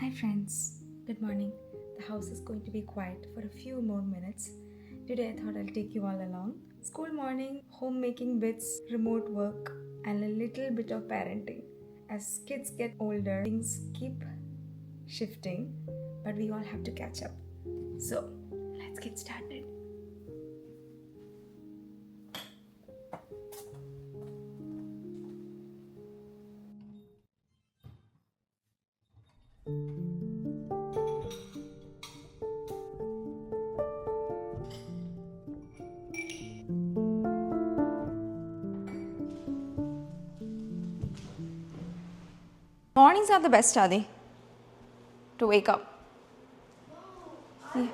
Hi friends, good morning. The house is going to be quiet for a few more minutes. Today I thought I'll take you all along. School morning, homemaking bits, remote work, and a little bit of parenting. As kids get older, things keep shifting, but we all have to catch up. So, let's get started. Mornings are the best, Adi, to wake up. Yeah.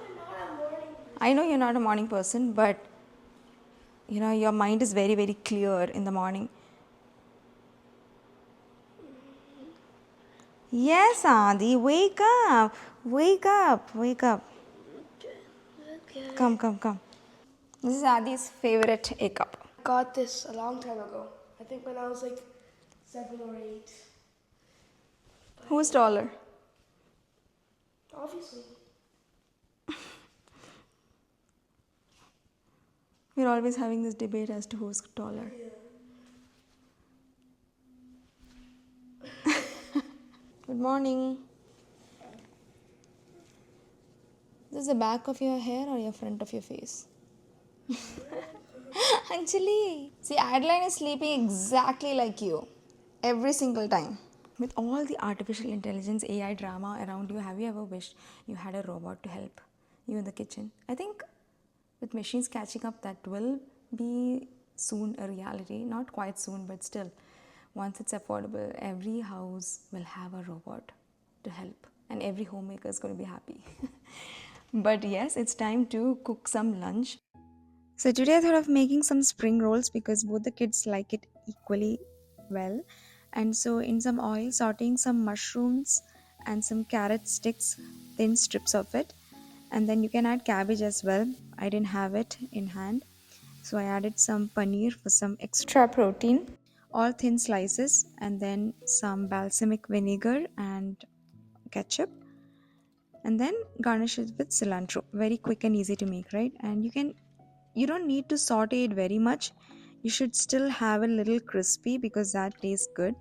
I know you're not a morning person, but your mind is very, very clear in the morning. Yes, Adi, wake up. Wake up. Wake up. Okay. Come. This is Adi's favorite A cup. Got this a long time ago. I think when I was like 7 or 8. Who's taller? Obviously. We're always having this debate as to who's taller. Good morning. This is the back of your hair or your front of your face? Anjali. See, Adeline is sleeping exactly like you. Every single time. With all the artificial intelligence, AI drama around you, have you ever wished you had a robot to help you in the kitchen? I think with machines catching up, that will be soon a reality. Not quite soon, but still, once it's affordable, every house will have a robot to help, and every homemaker is going to be happy. But yes, it's time to cook some lunch. So today I thought of making some spring rolls because both the kids like it equally well. And so in some oil, sauteing some mushrooms and some carrot sticks, thin strips of it. And then you can add cabbage as well. I didn't have it in hand. So I added some paneer for some extra protein, all thin slices, and then some balsamic vinegar and ketchup. And then garnish it with cilantro. Very quick and easy to make, right? And you don't need to saute it very much. You should still have a little crispy because that tastes good.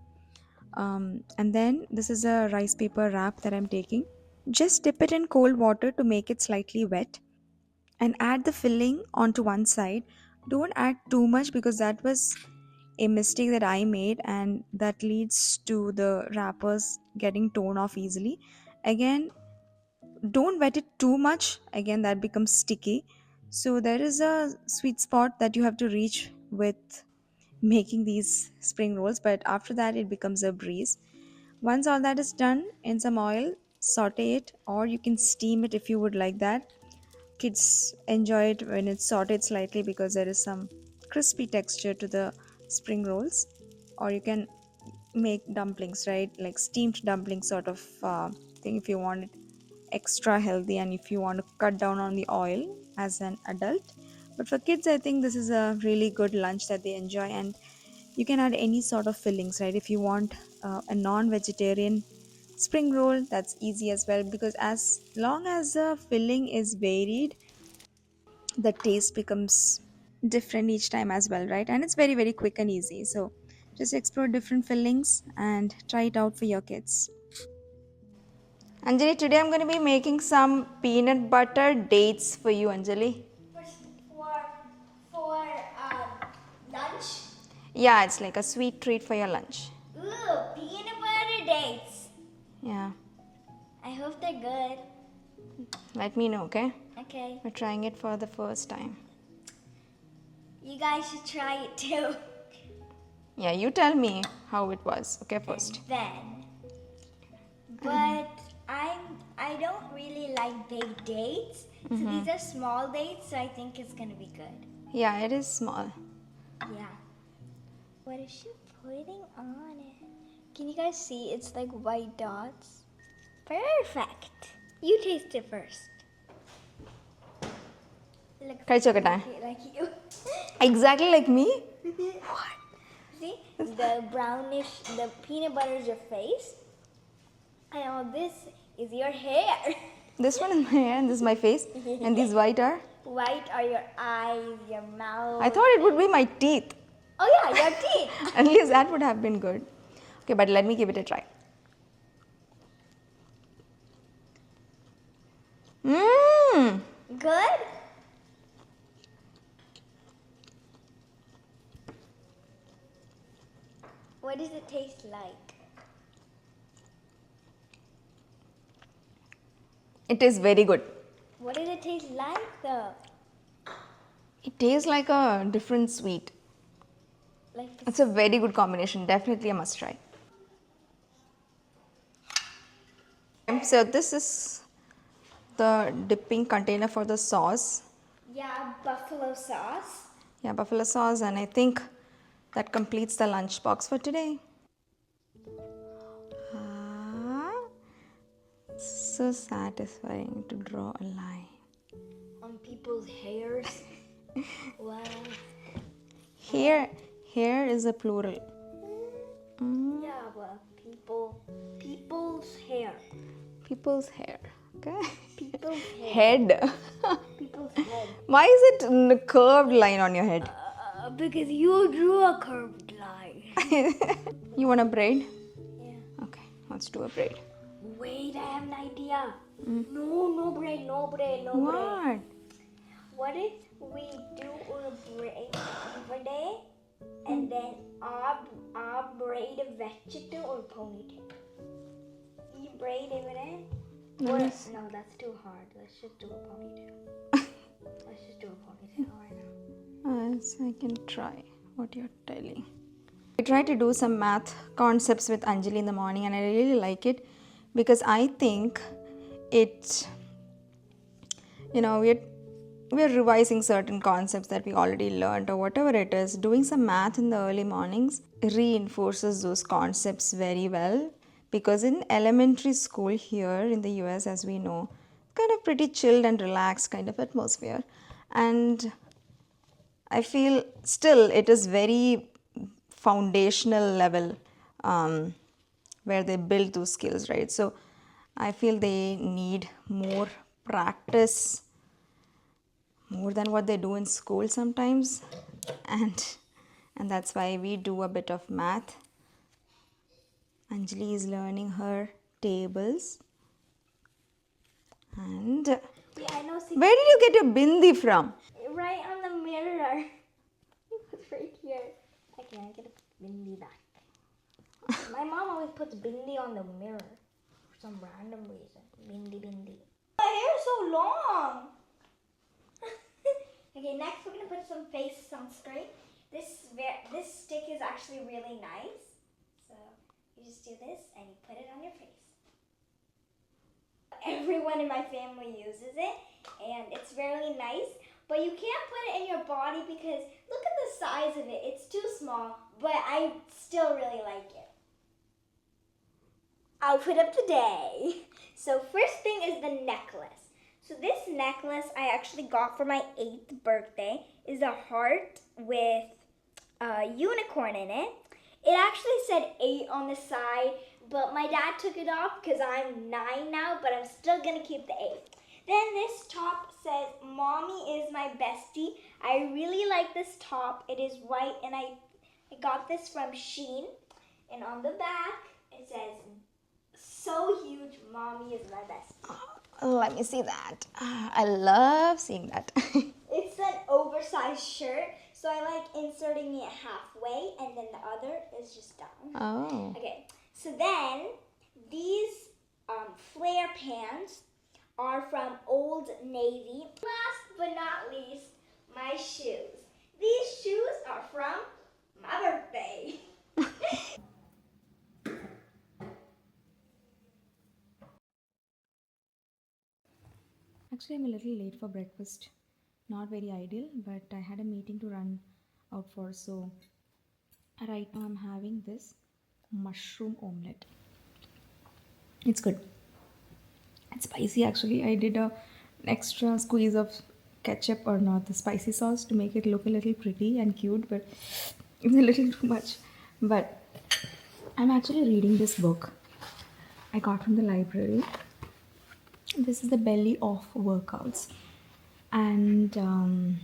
And then this is a rice paper wrap that I'm taking. Just dip it in cold water to make it slightly wet and add the filling onto one side. Don't add too much because that was a mistake that I made, and that leads to the wrappers getting torn off easily. Again, don't wet it too much, again that becomes sticky. So there is a sweet spot that you have to reach with making these spring rolls, but after that it becomes a breeze. Once all that is done, in some oil, saute it, or you can steam it if you would like that. Kids enjoy it when it's sauteed slightly because there is some crispy texture to the spring rolls. Or you can make dumplings, right, like steamed dumplings sort of thing if you want it extra healthy and if you want to cut down on the oil as an adult. But for kids, I think this is a really good lunch that they enjoy, and you can add any sort of fillings, right? If you want a non-vegetarian spring roll, that's easy as well, because as long as the filling is varied, the taste becomes different each time as well, right? And it's very, very quick and easy. So just explore different fillings and try it out for your kids. Anjali, today I'm going to be making some peanut butter dates for you, Anjali. For lunch? Yeah, it's like a sweet treat for your lunch. Ooh, peanut butter dates. Yeah, I hope they're good. let me know, okay? Okay. We're trying it for the first time. You guys should try it too. Yeah, you tell me how it was, okay, first. Then. But I don't really like big dates. So these are small dates, so I think it's gonna be good. Yeah, it is small. Yeah. What is she putting on it? Can you guys see it's like white dots? Perfect. You taste it first. It looks Try chokata. like you. Exactly like me? What? See? The brownish, the peanut butter is your face. And all this is your hair. This one is my hair and this is my face. And these white are? White are your eyes, your mouth. I thought it would be my teeth. Oh yeah, your teeth. At least that would have been good. Okay, but let me give it a try. Mmm. Good? What does it taste like? It is very good. What does it taste like though? It tastes like a different sweet. Like It's a very good combination. Definitely a must try. So this is the dipping container for the sauce. yeah, buffalo sauce. Yeah, buffalo sauce, and I think that completes the lunchbox for today. Ah, so satisfying to draw a line. On people's hairs. Wow. Hair is a plural. Yeah, but people's hair. People's hair. Okay. People's hair. Head. People's head. Why is it a curved line on your head? Because you drew a curved line. You want a braid? Yeah. Okay, let's do a braid. Wait, I have an idea. No braid, no braid, no braid. What? What if we do a braid every day and then our braid a vegetable or ponytail? You braid every day? Or, Nice. no, that's too hard. Let's just do a ponytail. Let's just do a ponytail right now. Yes, I can try what you're telling. I try to do some math concepts with Anjali in the morning, and I really like it because I think it, we're revising certain concepts that we already learned or whatever it is. Doing some math in the early mornings reinforces those concepts very well, because in elementary school here in the US, as we know, kind of pretty chilled and relaxed kind of atmosphere, and I feel still it is very foundational level, where they build those skills, right? So I feel they need more practice, more than what they do in school sometimes, and that's why we do a bit of math. Anjali is learning her tables, and Yeah, I know. See, where did you get your bindi from? right on the mirror. It's right here. Okay, I gotta put bindi back. My mom always puts bindi on the mirror for some random reason. Bindi. My hair is so long. Okay, next we're gonna put some face sunscreen. This stick is actually really nice. So you just do this and you put it on your face. Everyone in my family uses it, and it's really nice. But you can't put it in your body because look at the size of it. It's too small, but I still really like it. Outfit of the day. So first thing is the necklace. So this necklace I actually got for my 8th birthday. Is a heart with a unicorn in it. It actually said 8 on the side, but my dad took it off because I'm 9 now, but I'm still gonna keep the 8. Then this top says, Mommy is my bestie. I really like this top. It is white, and I got this from Shein. And on the back, it says, so huge, Mommy is my bestie. Let me see that. I love seeing that. It's an oversized shirt, so I like inserting it halfway, and then the other is just down. Oh. Okay, so then these flare pants are from Old Navy. Last but not least, my shoes. These shoes are from my birthday. Actually, I'm a little late for breakfast. Not very ideal, but I had a meeting to run out for, so right now I'm having this mushroom omelette. It's good. It's spicy actually. I did a extra squeeze of ketchup, or not the spicy sauce, to make it look a little pretty and cute, but it's a little too much. But I'm actually reading this book I got from the library. This is the belly off workouts. And I'm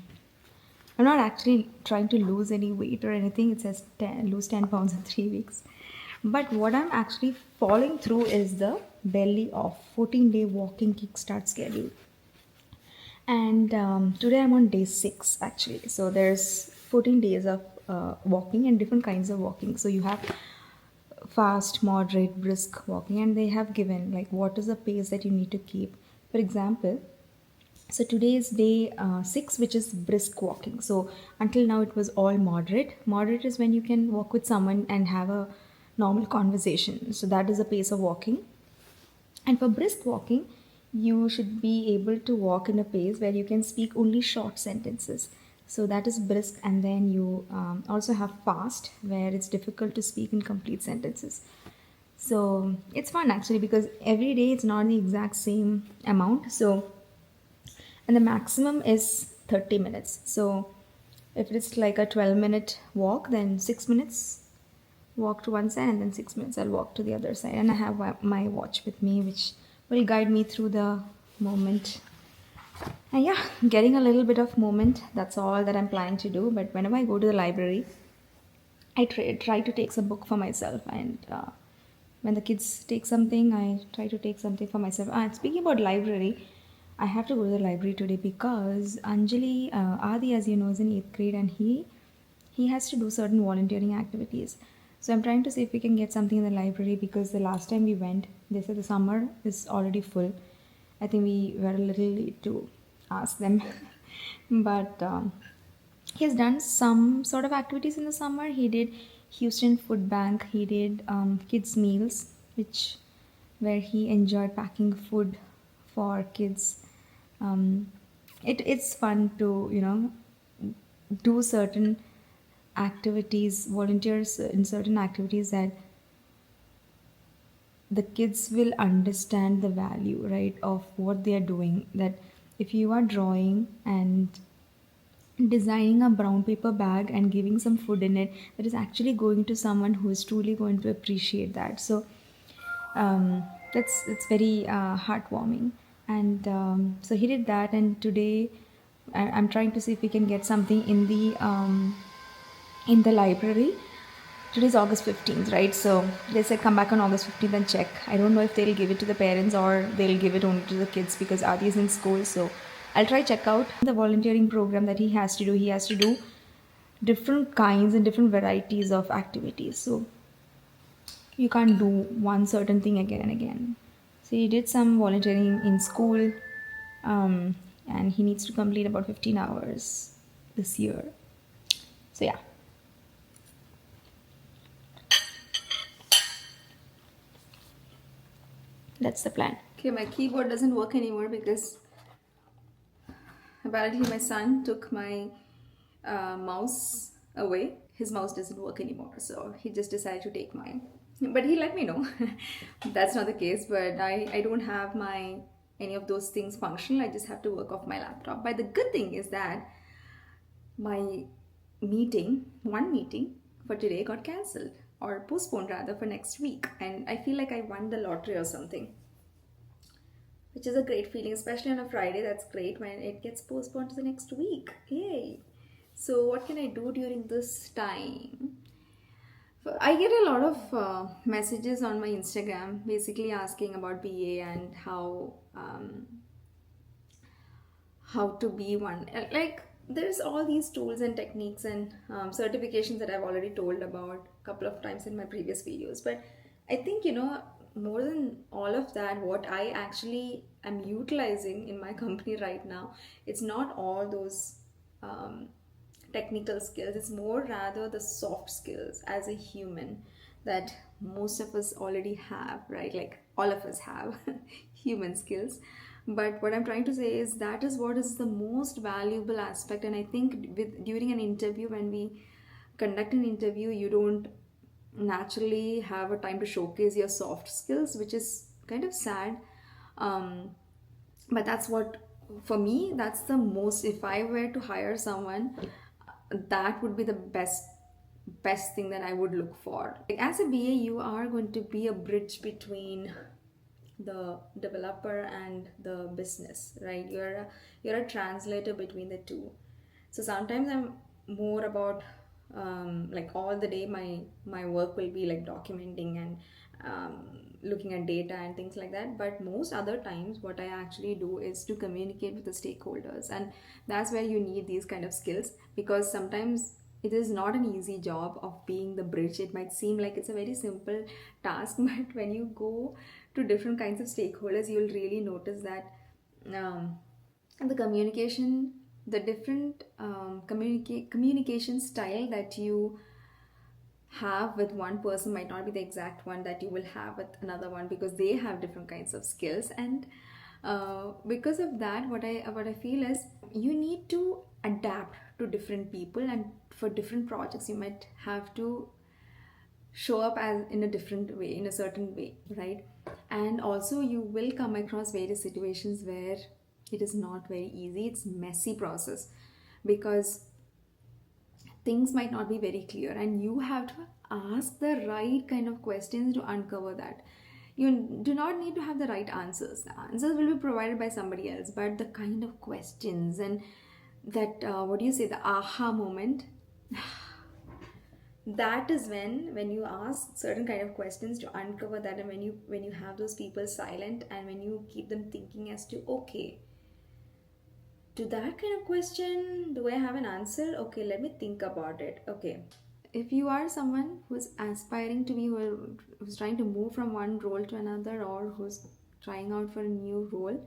not actually trying to lose any weight or anything. It says lose 10 pounds in 3 weeks. But what I'm actually following through is the belly off 14-day walking kickstart schedule. And today I'm on day 6 actually. So there's 14 days of walking and different kinds of walking. So you have fast, moderate, brisk walking, and they have given like what is the pace that you need to keep. For example, so today is day 6, which is brisk walking. So until now it was all moderate. Moderate is when you can walk with someone and have a normal conversation. So that is the pace of walking. And for brisk walking, you should be able to walk in a pace where you can speak only short sentences. So that is brisk, and then you also have fast, where it's difficult to speak in complete sentences. So it's fun actually because every day it's not the exact same amount. So, and the maximum is 30 minutes. So if it's like a 12-minute walk, then 6 minutes walk to one side, and then 6 minutes I'll walk to the other side. And I have my watch with me, which will guide me through the moment. And yeah, getting a little bit of movement, that's all that I'm planning to do. But whenever I go to the library, I try to take some book for myself. And when the kids take something, I try to take something for myself. And speaking about library, I have to go to the library today because Anjali, Adi, as you know, is in 8th grade, and he has to do certain volunteering activities. So I'm trying to see if we can get something in the library, because the last time we went, they said the summer is already full. I think we were a little late to ask them. But he has done some sort of activities in the summer. He did Houston Food Bank. He did kids meals, which where he enjoyed packing food for kids. It's fun to do certain activities, volunteers in certain activities that the kids will understand the value, right, of what they are doing. That if you are drawing and designing a brown paper bag and giving some food in it, that is actually going to someone who is truly going to appreciate that. So um, that's it's very heartwarming. And so he did that, and today I'm trying to see if we can get something in the library. Today's August 15th, right? So they said come back on August 15th and check. I don't know if they'll give it to the parents or they'll give it only to the kids, because Adi is in school. So I'll try check out the volunteering program that he has to do. He has to do different kinds and different varieties of activities. So you can't do one certain thing again and again. So he did some volunteering in school, and he needs to complete about 15 hours this year. So yeah. That's the plan. Okay, my keyboard doesn't work anymore because apparently my son took my mouse away. His mouse doesn't work anymore, so he just decided to take mine. But he let me know that's not the case. But I don't have my any of those things functional. I just have to work off my laptop. But the good thing is that my one meeting for today got cancelled, or postponed rather, for next week, and I feel like I won the lottery or something, which is a great feeling, especially on a Friday. That's great when it gets postponed to the next week. Yay! So, what can I do during this time? I get a lot of messages on my Instagram basically asking about BA and how to be one. Like, there's all these tools and techniques and certifications that I've already told about a couple of times in my previous videos. But I think, more than all of that, what I actually am utilizing in my company right now, it's not all those um, technical skills. It's more rather the soft skills as a human that most of us already have, right? Like all of us have human skills. But what I'm trying to say is that is what is the most valuable aspect. And I think during an interview, when we conduct an interview, you don't naturally have a time to showcase your soft skills, which is kind of sad. um, but that's what, for me, that's the most, if I were to hire someone, that would be the best thing that I would look for. Like as a BA, you are going to be a bridge between the developer and the business, right? You're a translator between the two. So sometimes I'm more about like all the day my work will be like documenting and looking at data and things like that. But most other times, what I actually do is to communicate with the stakeholders, and that's where you need these kind of skills, because sometimes it is not an easy job of being the bridge. It might seem like it's a very simple task, but when you go to different kinds of stakeholders, you'll really notice that um, the communication, the different communication style that you have with one person might not be the exact one that you will have with another one, because they have different kinds of skills. And because of that, what I feel is you need to adapt to different people, and for different projects you might have to show up as in a different way, in a certain way, right? And also you will come across various situations where it is not very easy. It's messy process, because things might not be very clear, and you have to ask the right kind of questions to uncover that. You do not need to have the right answers. The answers will be provided by somebody else, but the kind of questions and that what do you say, the aha moment, that is when you ask certain kind of questions to uncover that. And when you have those people silent, and when you keep them thinking as to, okay, to that kind of question, do I have an answer? Okay, let me think about it. Okay, if you are someone who's aspiring to be, who's trying to move from one role to another, or who's trying out for a new role,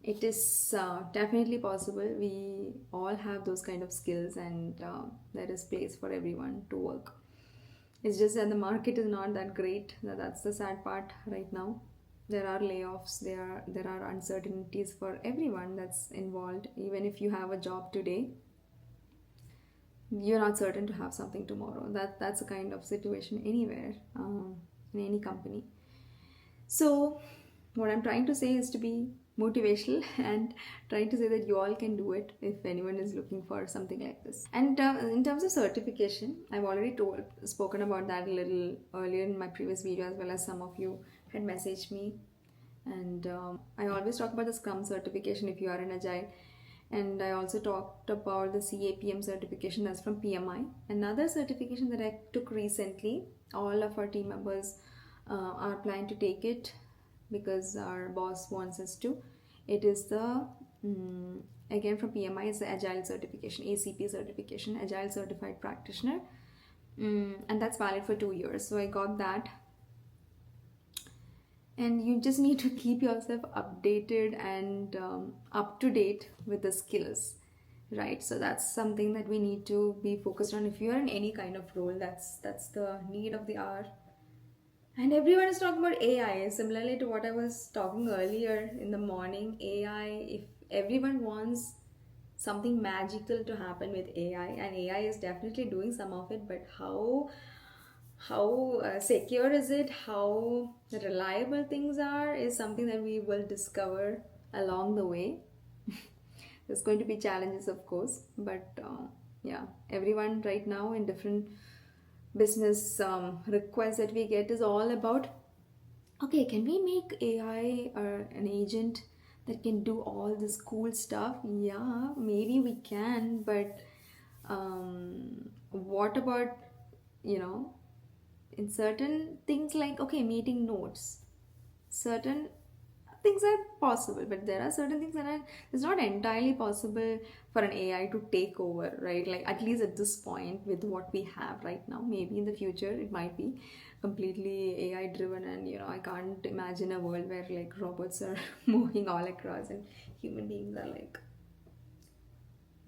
it is definitely possible. We all have those kind of skills, and there is place for everyone to work. It's just that the market is not that great. That's the sad part right now. There are layoffs, there are uncertainties for everyone that's involved. Even if you have a job today, you're not certain to have something tomorrow. That's a kind of situation anywhere, in any company. So, what I'm trying to say is to be motivational and trying to say that you all can do it if anyone is looking for something like this. And in terms of certification, I've already spoken about that a little earlier in my previous video, as well as some of you had messaged me. And I always talk about the Scrum certification if you are in Agile. And I also talked about the CAPM certification, that's from PMI. Another certification that I took recently, all of our team members are planning to take it because our boss wants us to. It is the again from PMI, is the Agile certification, ACP certification, Agile Certified Practitioner, and that's valid for 2 years. So I got that, and you just need to keep yourself updated and up to date with the skills, right? So that's something that we need to be focused on. If you are in any kind of role, that's the need of the hour. And everyone is talking about AI. Similarly to what I was talking earlier in the morning, AI, if everyone wants something magical to happen with AI, and AI is definitely doing some of it, but how secure is it, how reliable things are, is something that we will discover along the way. There's going to be challenges, of course, but yeah, everyone right now in different business requests that we get is all about, okay, can we make AI or an agent that can do all this cool stuff? Yeah, maybe we can, but what about, you know, in certain things like, okay, meeting notes, certain things are possible, but there are certain things that are, it's not entirely possible for an AI to take over, right? Like, at least at this point with what we have right now. Maybe in the future it might be completely AI driven, and I can't imagine a world where like robots are moving all across and human beings are like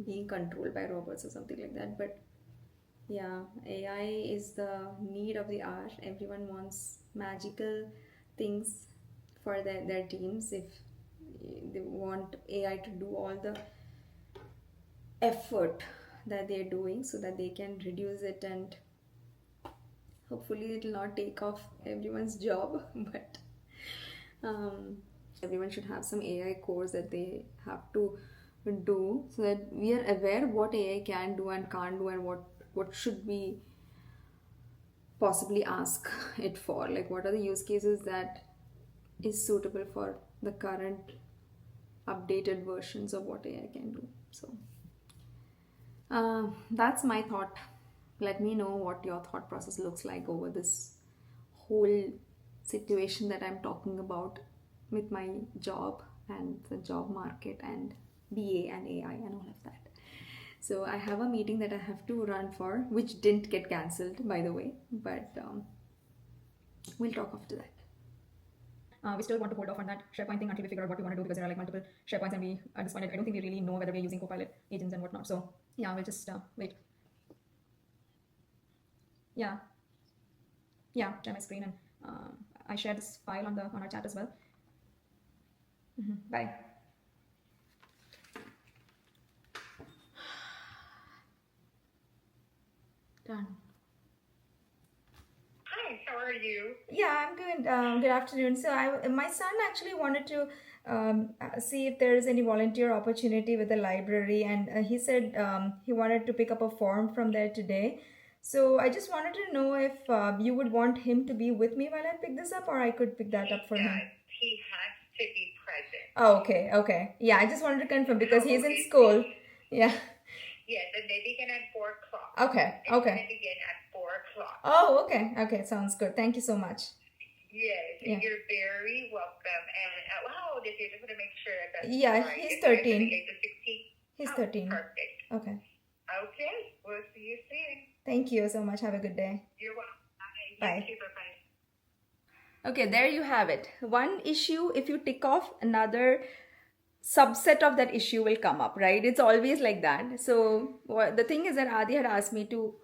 being controlled by robots or something like that. But yeah, AI is the need of the hour. Everyone wants magical things for their teams. If they want AI to do all the effort that they're doing, so that they can reduce it, and hopefully it will not take off everyone's job. But um, everyone should have some AI course that they have to do, so that we are aware what AI can do and can't do, and what should we possibly ask it for. Like, what are the use cases that is suitable for the current updated versions of what AI can do. So that's my thought. Let me know what your thought process looks like over this whole situation that I'm talking about with my job and the job market and BA and AI and all of that. So I have a meeting that I have to run for, which didn't get cancelled, by the way, but we'll talk after that. We still want to hold off on that SharePoint thing until we figure out what we want to do, because there are like multiple SharePoints, and we at this point I don't think we really know whether we're using Copilot agents and whatnot. So yeah, we'll just wait. Yeah, yeah, share my screen, and I share this file on our chat as well. Bye. Done. Hi, how are you? Yeah, I'm good. Good afternoon. So my son actually wanted to see if there is any volunteer opportunity with the library, and he said he wanted to pick up a form from there today. So I just wanted to know if you would want him to be with me while I pick this up, or I could pick that up for him. He has to be present. Oh, okay. Yeah, I just wanted to confirm because he's in school. Yeah. Yes, and they begin at 4 o'clock. Okay. They begin at 4 o'clock. Oh, okay. Sounds good. Thank you so much. Yes, Yeah. You're very welcome. And how old is he? Just want to make sure that Yeah, right. he's Is he 13. the age of 16? He's Oh, 13. Perfect. Okay. Okay, we'll see you soon. Thank you so much. Have a good day. You're welcome. Bye. You too, bye-bye. Okay, there you have it. One issue, if you tick off, another subset of that issue will come up, right? It's always like that. So the thing is that Adi had asked me to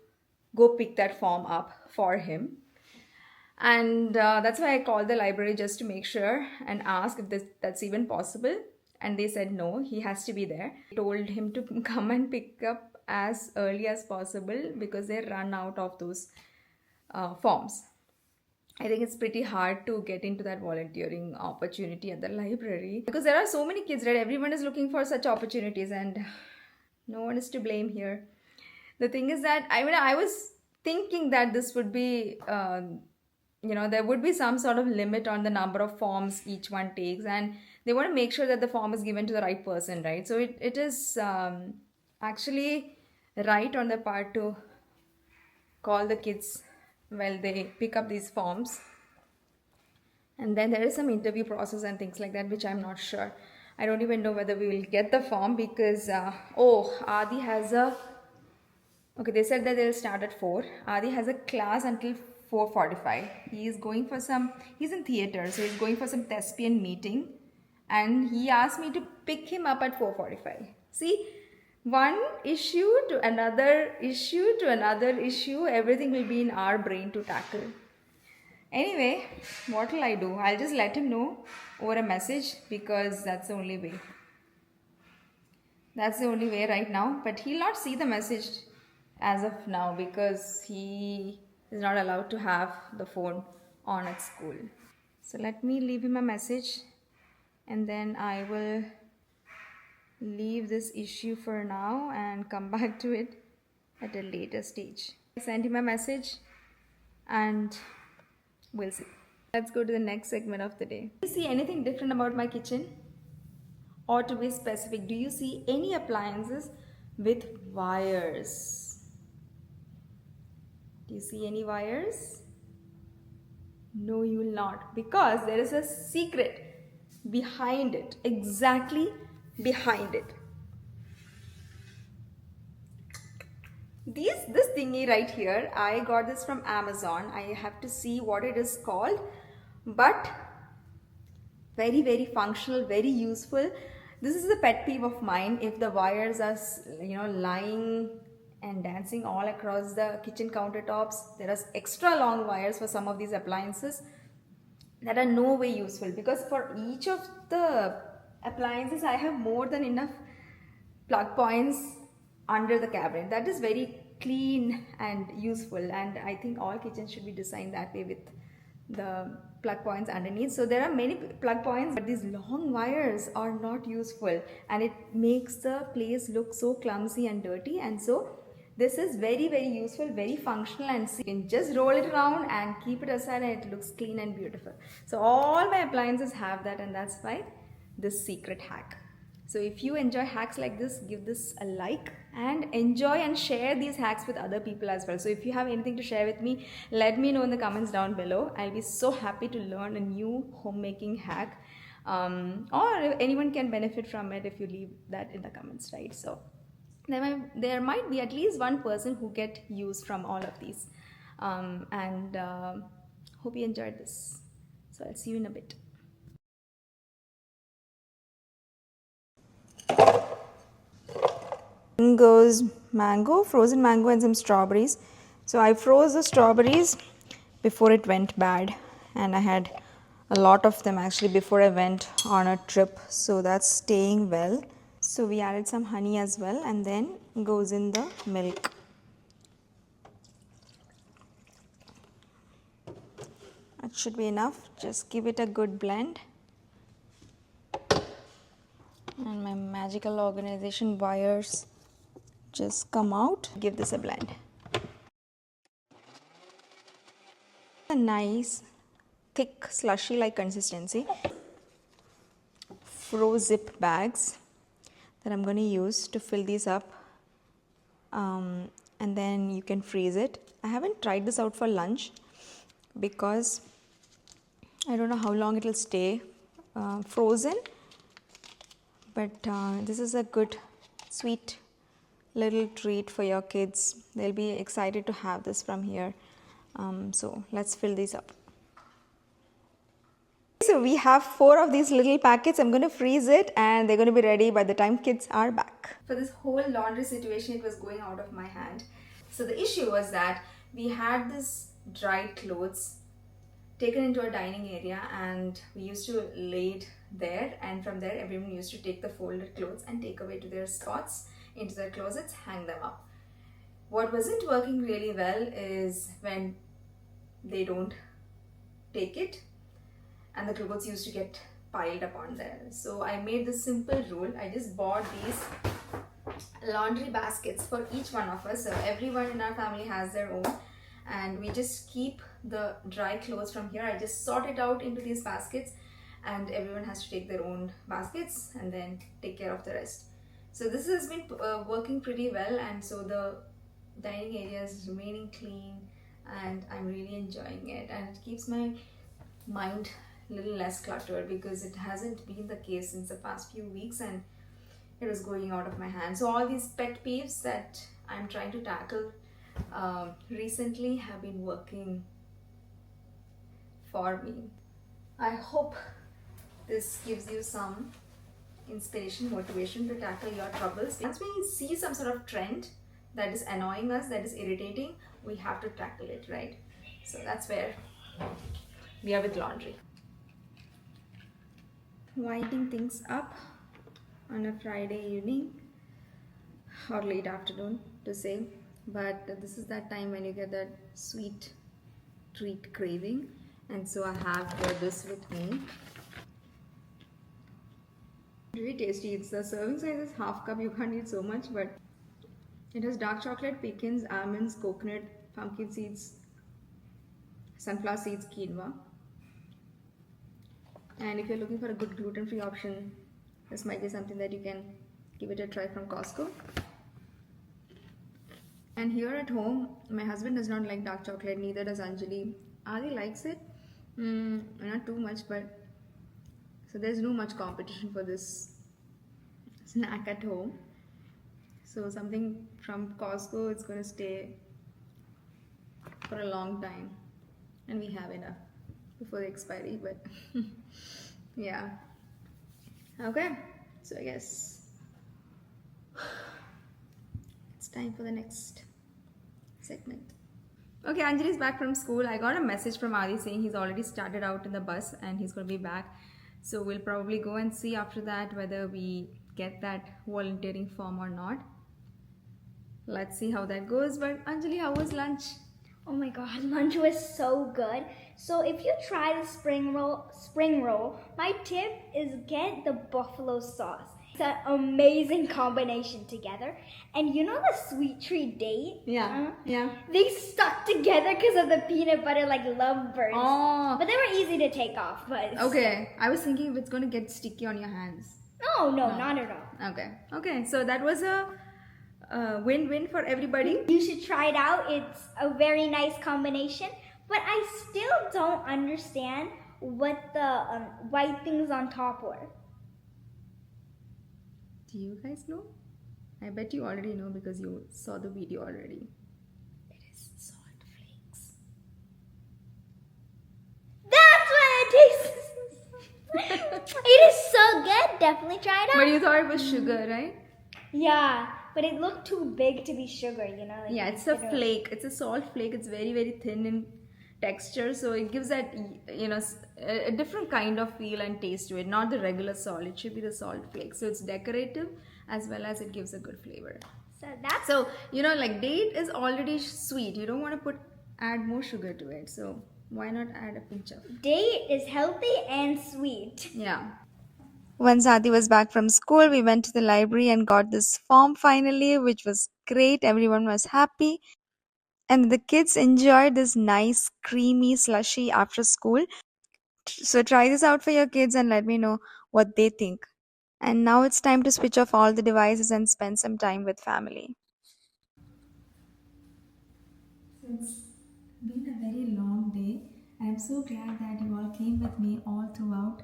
go pick that form up for him. And that's why I called the library just to make sure and ask if that's even possible. And they said no, he has to be there. I told him to come and pick up as early as possible because they run out of those forms. I think it's pretty hard to get into that volunteering opportunity at the library because there are so many kids, right? Everyone is looking for such opportunities and no one is to blame here. The thing is that I was thinking that this would be there would be some sort of limit on the number of forms each one takes, and they want to make sure that the form is given to the right person, right? So it is actually right on the part to call the kids while they pick up these forms. And then there is some interview process and things like that, which I'm not sure. I don't even know whether we will get the form because Adi has okay, they said that they'll start at 4. Adi has a class until 4:45. He's in theater, so he's going for some thespian meeting, and he asked me to pick him up at 4:45. See, one issue to another issue to another issue, everything will be in our brain to tackle. Anyway, what will I do? I'll just let him know over a message because that's the only way. That's the only way right now, but he'll not see the message as of now because he is not allowed to have the phone on at school. So let me leave him a message and then I will leave this issue for now and come back to it at a later stage. I sent him a message and we'll see. Let's go to the next segment of the day. Do you see anything different about my kitchen? Or to be specific, do you see any appliances with wires? Do you see any wires? No, you will not, because there is a secret behind it, exactly behind it. This thingy right here, I got this from Amazon. I have to see what it is called, but very, very functional, very useful. This is a pet peeve of mine. If the wires are lying and dancing all across the kitchen countertops, there are extra long wires for some of these appliances that are no way useful, because for each of the appliances I have more than enough plug points under the cabinet. That is very clean and useful, and I think all kitchens should be designed that way with the plug points underneath. So there are many plug points, but these long wires are not useful and it makes the place look so clumsy and dirty. And so This is very, very useful, very functional, and you can just roll it around and keep it aside and it looks clean and beautiful. So all my appliances have that, and that's why this secret hack. So if you enjoy hacks like this, give this a like and enjoy and share these hacks with other people as well. So if you have anything to share with me, let me know in the comments down below. I'll be so happy to learn a new homemaking hack, or anyone can benefit from it if you leave that in the comments, right? So there might be at least one person who get use from all of these, and hope you enjoyed this. So I'll see you in a bit. In goes mango, frozen mango, and some strawberries. So I froze the strawberries before it went bad, and I had a lot of them actually before I went on a trip, so that's staying well. So we added some honey as well, and then goes in the milk. That should be enough. Just give it a good blend. And my magical organization wires just come out. Give this a blend. A nice thick slushy like consistency. Froze zip bags that I'm going to use to fill these up, and then you can freeze it. I haven't tried this out for lunch because I don't know how long it will stay frozen, but this is a good sweet little treat for your kids. They'll be excited to have this from here. So let's fill these up. So we have 4 of these little packets. I'm going to freeze it and they're going to be ready by the time kids are back. For this whole laundry situation, it was going out of my hand. So the issue was that we had this dried clothes taken into a dining area, and we used to lay it there, and from there everyone used to take the folded clothes and take away to their spots, into their closets, hang them up. What wasn't working really well is when they don't take it and the clothes used to get piled up on there. So I made this simple rule. I just bought these laundry baskets for each one of us. So everyone in our family has their own, and we just keep the dry clothes from here. I just sort it out into these baskets, and everyone has to take their own baskets and then take care of the rest. So this has been working pretty well, and so the dining area is remaining clean and I'm really enjoying it, and it keeps my mind a little less cluttered because it hasn't been the case since the past few weeks and it was going out of my hand. So all these pet peeves that I'm trying to tackle recently have been working for me. I hope this gives you some inspiration, motivation to tackle your troubles. Once we see some sort of trend that is annoying us, that is irritating, we have to tackle it, right? So that's where we are with laundry. Winding things up on a Friday evening or late afternoon to say, but this is that time when you get that sweet treat craving, and so I have here this with me. Really tasty. It's the serving size is half cup. You can't eat so much, but it has dark chocolate, pecans, almonds, coconut, pumpkin seeds, sunflower seeds, quinoa. And if you're looking for a good gluten-free option, this might be something that you can give it a try from Costco. And here at home, my husband does not like dark chocolate, neither does Anjali. Adi likes it, not too much, but so there's no much competition for this snack at home. So something from Costco, it's going to stay for a long time, and we have enough before the expiry, but yeah. Okay, so I guess it's time for the next segment. Okay, Anjali is back from school. I got a message from Adi saying he's already started out in the bus and he's going to be back. So we'll probably go and see after that whether we get that volunteering form or not. Let's see how that goes. But Anjali, how was lunch? Oh my god, lunch was so good. So if you try the spring roll, my tip is get the buffalo sauce. It's an amazing combination together. And you know the sweet tree date? Yeah, yeah. They stuck together because of the peanut butter like lovebirds. Oh, But they were easy to take off. But okay. I was thinking if it's going to get sticky on your hands. No, not at all. Okay, okay. So that was a win-win for everybody. You should try it out. It's a very nice combination. But I still don't understand what the white things on top were. Do you guys know? I bet you already know because you saw the video already. It is salt flakes. That's what it tastes. It is so good. Definitely try it out. But you thought it was sugar, right? Yeah, but it looked too big to be sugar, you know? Like, Yeah, it's a flake. It's a salt flake. It's very, very thin in texture. So it gives that, a different kind of feel and taste to it. Not the regular salt. It should be the salt flake. So it's decorative as well as it gives a good flavor. So that's... So, like date is already sweet. You don't want to add more sugar to it. So why not add a pinch of? Date is healthy and sweet. Yeah. Once Adi was back from school, we went to the library and got this form finally, which was great. Everyone was happy. And the kids enjoyed this nice, creamy slushy after school. So try this out for your kids and let me know what they think. And now it's time to switch off all the devices and spend some time with family. So it's been a very long day, and I'm so glad that you all came with me all throughout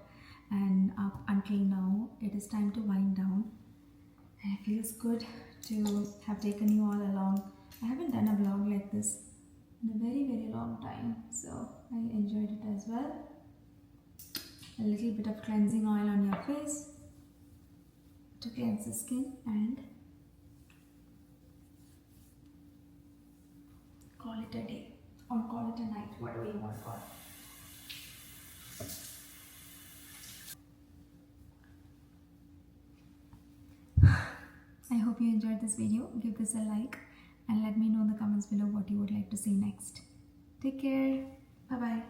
and up until now. It is time to wind down, and it feels good to have taken you all along. I haven't done a vlog like this in a very, very long time, so I enjoyed it as well. A little bit of cleansing oil on your face to cleanse the skin and call it a day or call it a night, whatever you want to call it. I hope you enjoyed this video. Give this a like and let me know in the comments below what you would like to see next. Take care. Bye bye.